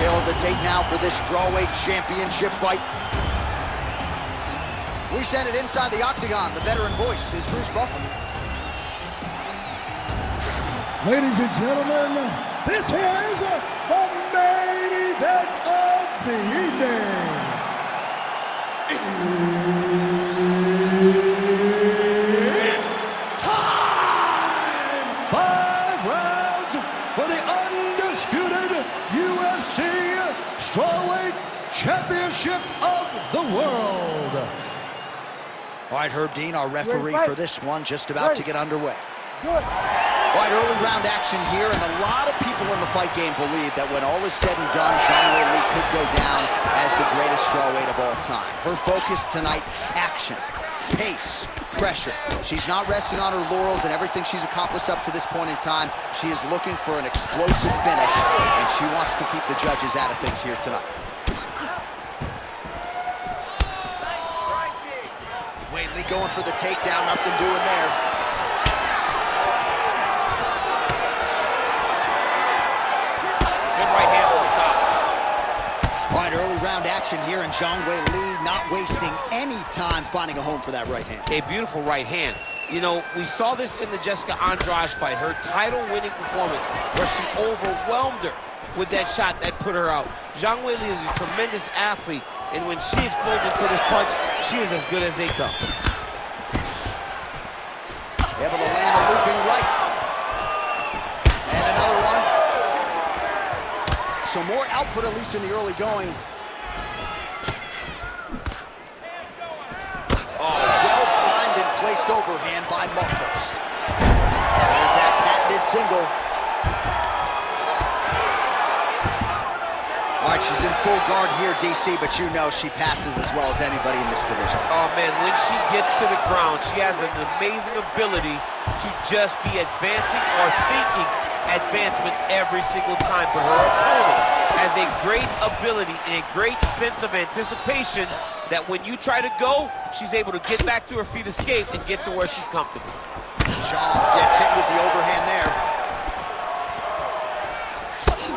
Tale of the tape now for this strawweight championship fight. We send it inside the octagon. The veteran voice is Bruce Buffer. Ladies and gentlemen, this is the main event of the evening. It's time! 5 rounds for the undisputed UFC Strawweight Championship of the World. All right, Herb Dean, our referee for this one, just about to get underway. All right, early round action here, and a lot of people in the fight game believe that when all is said and done, Zhang Weili could go down as the greatest strawweight of all time. Her focus tonight, action, pace, pressure. She's not resting on her laurels and everything she's accomplished up to this point in time. She is looking for an explosive finish, and she wants to keep the judges out of things here tonight. Weili going for the takedown, nothing doing there. All right, early round action here, and Zhang Weili not wasting any time finding a home for that right hand. A beautiful right hand. You know, we saw this in the Jessica Andrade fight, her title-winning performance, where she overwhelmed her with that shot that put her out. Zhang Weili is a tremendous athlete, and when she explodes into this punch, she is as good as they come. Able to land a looping right. And another one. So more output, at least in the early going. Oh, well-timed and placed overhand by Markos. There's that patented single. All right, she's in full guard here, DC, but you know she passes as well as anybody in this division. Oh, man, when she gets to the ground, she has an amazing ability to just be advancing or thinking advancement every single time. But her opponent has a great ability and a great sense of anticipation that when you try to go, she's able to get back to her feet, escape, and get to where she's comfortable. Zhang gets hit with the overhand there.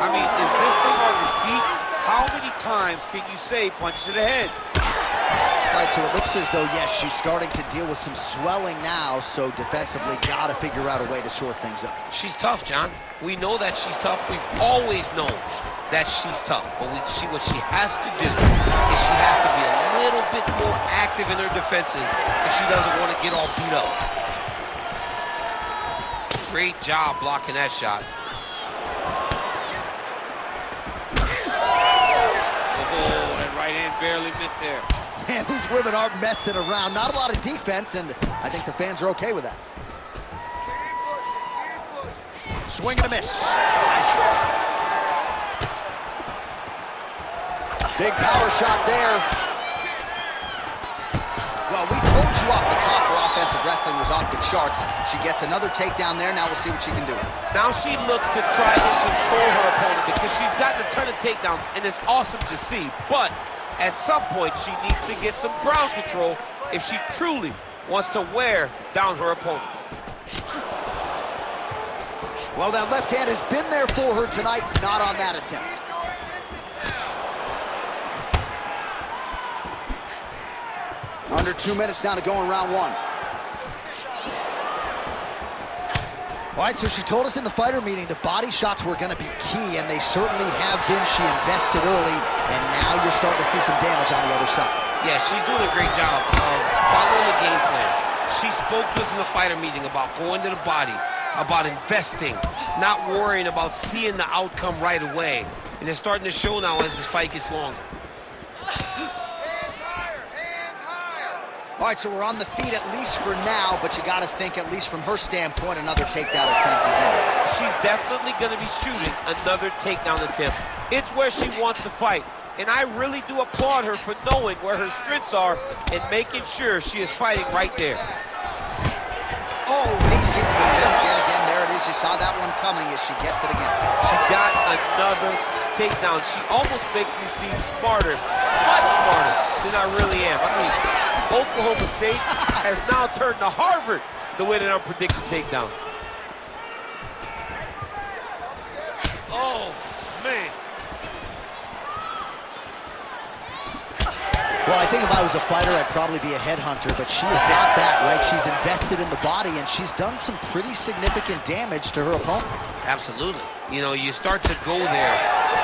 I mean, is this thing on your feet? How many times can you say punch to the head? All right, so it looks as though, yes, she's starting to deal with some swelling now, so defensively gotta figure out a way to shore things up. She's tough, John. We know that she's tough. We've always known that she's tough. But what she has to do is she has to be a little bit more active in her defenses if she doesn't want to get all beat up. Great job blocking that shot. Oh, that right hand barely missed there. Man, these women aren't messing around. Not a lot of defense, and I think the fans are okay with that. Keep pushing. Swing and a miss. Nice shot. Big power shot there. Well, we told you off the top her offensive wrestling was off the charts. She gets another takedown there. Now we'll see what she can do. Now she looks to try and control her opponent because she's gotten a ton of takedowns, and it's awesome to see. But at some point, she needs to get some ground control if she truly wants to wear down her opponent. Well, that left hand has been there for her tonight, not on that attempt. Under 2 minutes now to go in round one. All right, so she told us in the fighter meeting the body shots were going to be key, and they certainly have been. She invested early, and now you're starting to see some damage on the other side. Yeah, she's doing a great job of following the game plan. She spoke to us in the fighter meeting about going to the body, about investing, not worrying about seeing the outcome right away. And it's starting to show now as this fight gets longer. All right, so we're on the feet at least for now, but you got to think, at least from her standpoint, another takedown attempt is in it. She's definitely going to be shooting another takedown attempt. It's where she wants to fight, and I really do applaud her for knowing where her strengths are and making sure she is fighting right there. Oh, DC, again, there it is. You saw that one coming as she gets it again. She got another takedown. She almost makes me seem smarter, much smarter than I really am. I mean, Oklahoma State has now turned to Harvard the way that I'm predicting takedowns. Oh, man. Well, I think if I was a fighter, I'd probably be a headhunter, but she is not that, right? She's invested in the body, and she's done some pretty significant damage to her opponent. Absolutely. You know, you start to go there,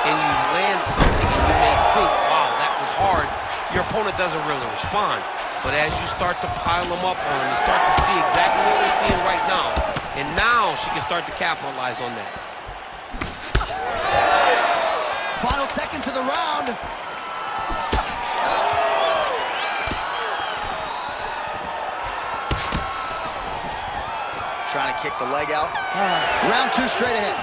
and you land something, and you may think, wow, that was hard. Your opponent doesn't really respond. But as you start to pile them up on her, you start to see exactly what we're seeing right now. And now she can start to capitalize on that. Final seconds of the round. Trying to kick the leg out. Round 2 straight ahead.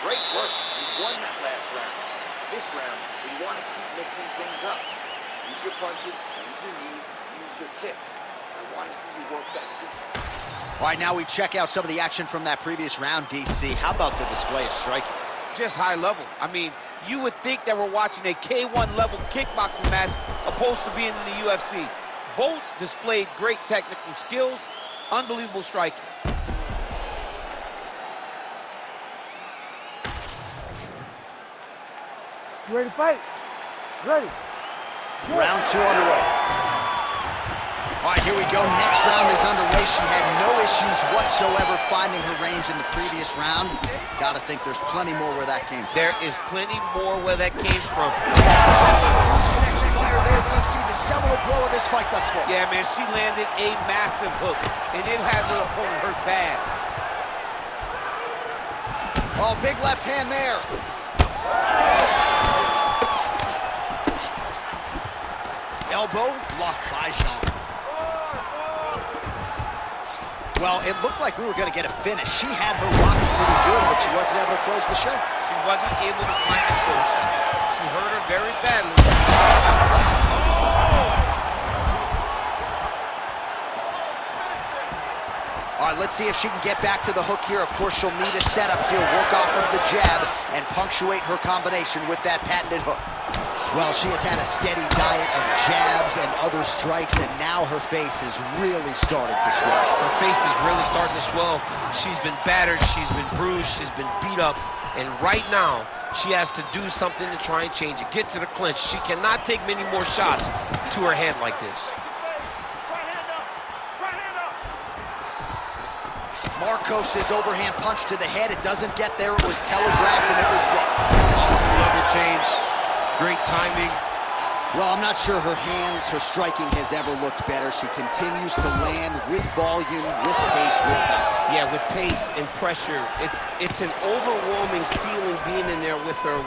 Great work. You won that last round. This round, we want to keep mixing things up. Use your punches, use your knees, use your kicks. I want to see you work back. All right, now we check out some of the action from that previous round, DC. How about the display of striking? Just high level. I mean, you would think that we're watching a K1 level kickboxing match opposed to being in the UFC. Both displayed great technical skills, unbelievable striking. You ready to fight? Ready. Round 2 underway. All right, here we go. Next round is underway. She had no issues whatsoever finding her range in the previous round. Gotta think there's plenty more where that came from. There is plenty more where that came from. Connection here there, DC, the seminal blow of this fight thus far. Yeah, man, she landed a massive hook, and it had her opponent hurt bad. Oh, big left hand there. Elbow blocked by Zhang. Well, it looked like we were going to get a finish. She had her rocked pretty good, but she wasn't able to close the show. She wasn't able to find the close. She hurt her very badly. All right, let's see if she can get back to the hook here. Of course, she'll need a setup here, work off of the jab, and punctuate her combination with that patented hook. Well, she has had a steady diet of jabs and other strikes, and now her face is really starting to swell. Her face is really starting to swell. She's been battered, she's been bruised, she's been beat up, and right now, she has to do something to try and change it, get to the clinch. She cannot take many more shots to her head like this. Markos' overhand punch to the head. It doesn't get there. It was telegraphed, and it was blocked. Awesome level change. Great timing. Well, I'm not sure her hands, her striking has ever looked better. She continues to land with volume, with pace, with power. Yeah, with pace and pressure. It's an overwhelming feeling being in there with her.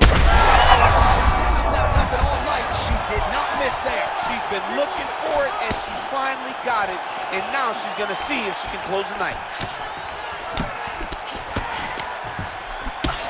That weapon all night. She did not miss there. She's been looking for it, and she finally got it. And now she's going to see if she can close the night.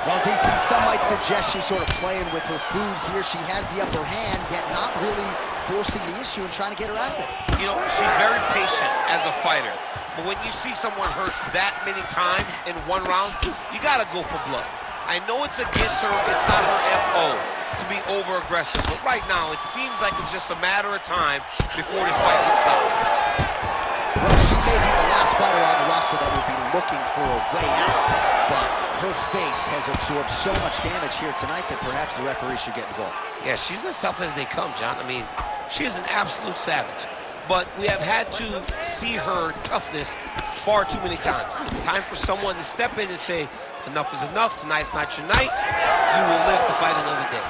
Well, DC, some might suggest she's sort of playing with her food here. She has the upper hand, yet not really forcing the issue and trying to get her out there. You know, she's very patient as a fighter. But when you see someone hurt that many times in one round, you got to go for blood. I know it's against her. It's not her MO to be over-aggressive. But right now, it seems like it's just a matter of time before this fight gets stopped. Well, she may be the last fighter on the roster that will be looking for a way out, but her face has absorbed so much damage here tonight that perhaps the referee should get involved. Yeah, she's as tough as they come, John. I mean, she is an absolute savage. But we have had to see her toughness far too many times. It's time for someone to step in and say, enough is enough. Tonight's not your night. You will live to fight another day.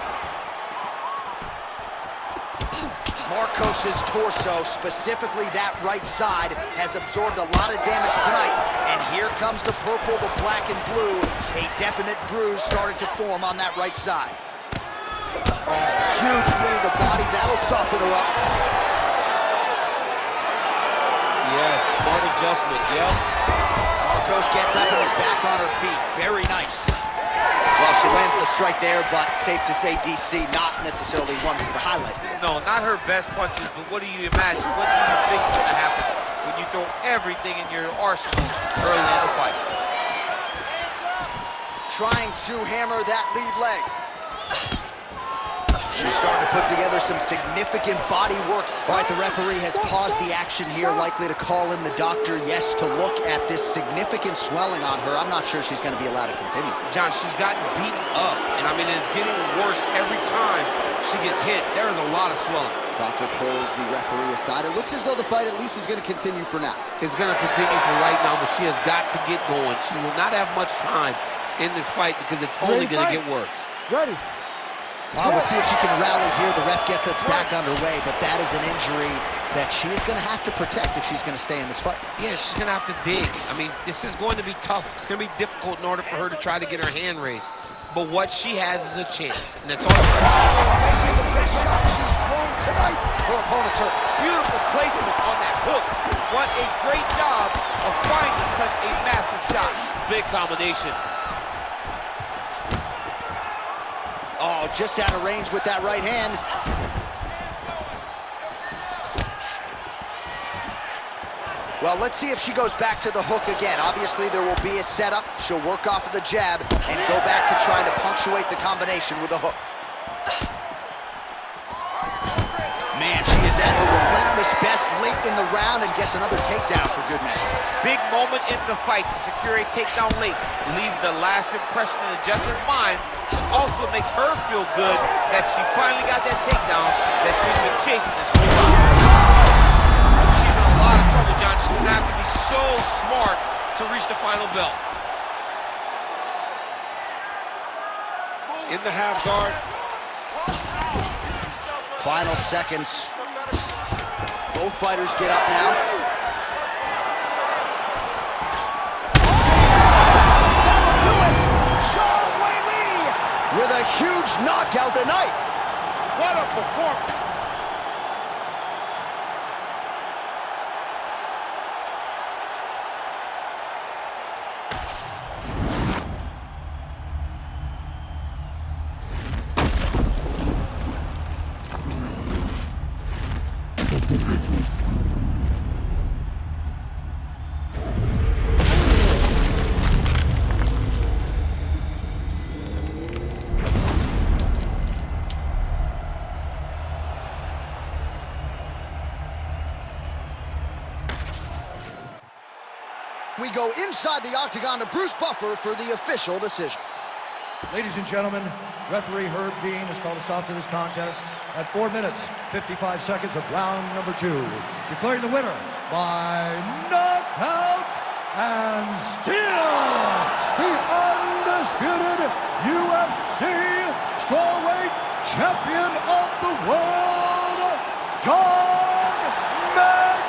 Markos' torso, specifically that right side, has absorbed a lot of damage tonight. And here comes the purple, the black, and blue. A definite bruise starting to form on that right side. Oh, huge knee to the body. That'll soften her up. Yes, smart adjustment, yep. Markos gets up and is back on her feet. Very nice. Well, she lands the strike there, but safe to say, DC, not necessarily one for the highlight. No, not her best punches, but what do you imagine? What do you think is going to happen when you throw everything in your arsenal early in the fight? Trying to hammer that lead leg. She's starting to put together some significant body work. All right, the referee has paused the action here, likely to call in the doctor, yes, to look at this significant swelling on her. I'm not sure she's going to be allowed to continue. John, she's gotten beaten up, and I mean, it's getting worse every time she gets hit. There is a lot of swelling. Doctor pulls the referee aside. It looks as though the fight at least is going to continue for now. It's going to continue for right now, but she has got to get going. She will not have much time in this fight because it's only going to get worse. Ready. We'll see if she can rally here. The ref gets us back underway, but that is an injury that she is going to have to protect if she's going to stay in this fight. Yeah, she's going to have to dig. I mean, this is going to be tough. It's going to be difficult in order for her to try to get her hand raised. But what she has is a chance, and that's all. Maybe the best shot she's thrown tonight. Her opponent's hurt. Beautiful placement on that hook. What a great job of finding such a massive shot. Big combination. Oh, just out of range with that right hand. Well, let's see if she goes back to the hook again. Obviously, there will be a setup. She'll work off of the jab and go back to trying to punctuate the combination with a hook. Man, she is at her relentless best late in the round and gets another takedown for good measure. Big moment in the fight to secure a takedown late. Leaves the last impression in the judge's mind. Also makes her feel good that she finally got that takedown that she's been chasing this whole time. She's in a lot of trouble, John. She's gonna have to be so smart to reach the final bell. In the half guard. Final seconds. Both fighters get up now. That'll do it! Zhang Weili with a huge knockout tonight. What a performance! We go inside the octagon to Bruce Buffer for the official decision. Ladies and gentlemen, referee Herb Dean has called a stop to this contest at 4 minutes, 55 seconds of round number 2. Declaring the winner by knockout and still the undisputed UFC strawweight champion of the world, Zhang Weili.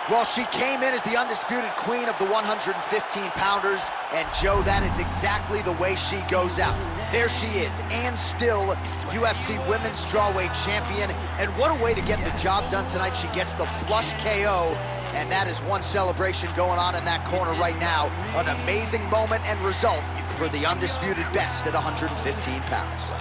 Well, she came in as the undisputed queen of the 115-pounders, and Joe, that is exactly the way she goes out. There she is, and still UFC Women's Strawweight Champion, and what a way to get the job done tonight. She gets the flush KO, and that is one celebration going on in that corner right now. An amazing moment and result for the undisputed best at 115 pounds.